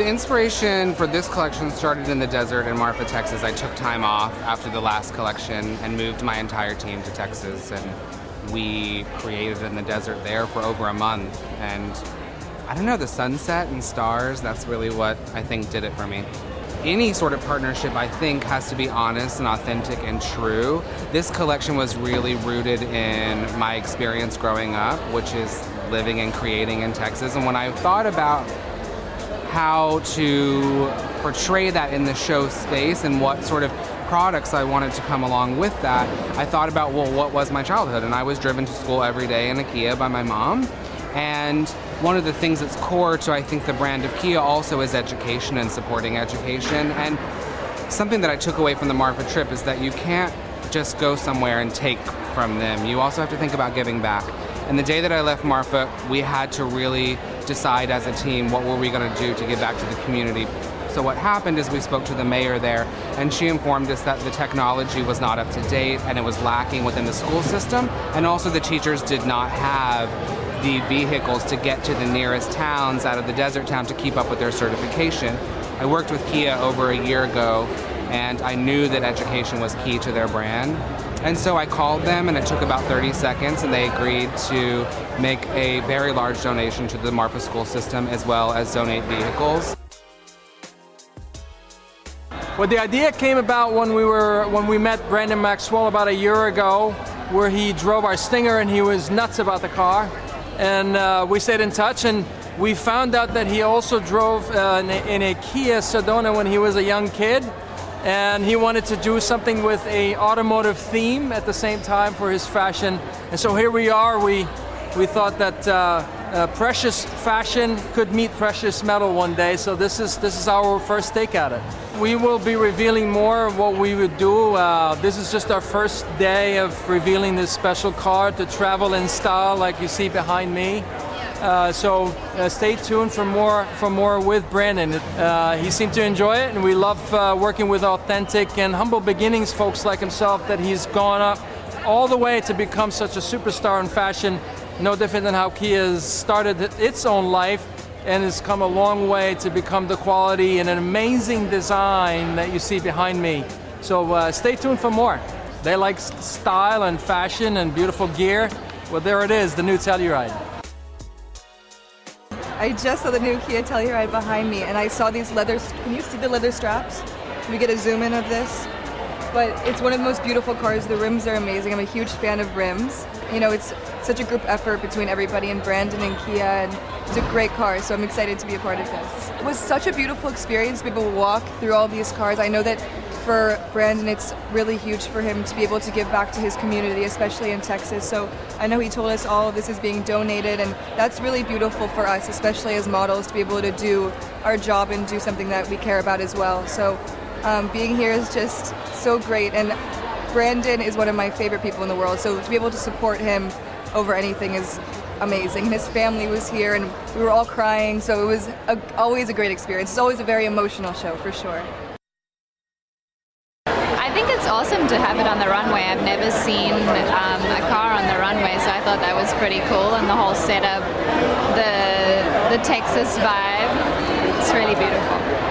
The inspiration for this collection started in the desert in Marfa, Texas. I took time off after the last collection and moved my entire team to Texas, and we created in the desert there for over a month. And I don't know, the sunset and stars, that's really what I think did it for me. Any sort of partnership, I think, has to be honest and authentic and true. This collection was really rooted in my experience growing up, which is living and creating in Texas. And when I thought about how to portray that in the show space and what sort of products I wanted to come along with that, I thought about, well, what was my childhood? And I was driven to school every day in a Kia by my mom. And one of the things that's core to, I think, the brand of Kia also is education and supporting education. And something that I took away from the Marfa trip is that you can't just go somewhere and take from them. You also have to think about giving back. And the day that I left Marfa, we had to really decide as a team what were we going to do to give back to the community. So what happened is we spoke to the mayor there, and she informed us that the technology was not up to date and it was lacking within the school system, and also the teachers did not have the vehicles to get to the nearest towns out of the desert town to keep up with their certification. I worked with Kia over a year ago, and I knew that education was key to their brand. And so I called them, and it took about 30 seconds, and they agreed to make a very large donation to the Marfa school system, as well as donate vehicles. Well, the idea came about when we met Brandon Maxwell about a year ago, where he drove our Stinger and he was nuts about the car. And we stayed in touch, and we found out that he also drove in a Kia Sedona when he was a young kid. And he wanted to do something with a automotive theme at the same time for his fashion. And so here we are. We thought that precious fashion could meet precious metal one day. So this is our first take at it. We will be revealing more of what we would do. This is just our first day of revealing this special car to travel in style, like you see behind me. So stay tuned for more with Brandon. He seemed to enjoy it, and we love working with authentic and humble beginnings folks like himself, that he's gone up all the way to become such a superstar in fashion, no different than how Kia's started its own life and has come a long way to become the quality and an amazing design that you see behind me. So stay tuned for more. They like style and fashion and beautiful gear. Well, there it is, the new Telluride. I just saw the new Kia Telluride behind me, and I saw these leather, can you see the leather straps? Can we get a zoom in of this? But it's one of the most beautiful cars. The rims are amazing. I'm a huge fan of rims. You know, it's such a group effort between everybody in Brandon and Kia, and it's a great car, so I'm excited to be a part of this. It was such a beautiful experience to be able to walk through all these cars. I know that for Brandon, it's really huge for him to be able to give back to his community, especially in Texas. So I know he told us all of this is being donated, and that's really beautiful for us, especially as models, to be able to do our job and do something that we care about as well. So being here is just so great, and Brandon is one of my favorite people in the world, so to be able to support him over anything is amazing. And his family was here, and we were all crying, so it was always a great experience. It's always a very emotional show, for sure. I think it's awesome to have it on the runway. I've never seen a car on the runway, so I thought that was pretty cool, and the whole setup, the Texas vibe, it's really beautiful.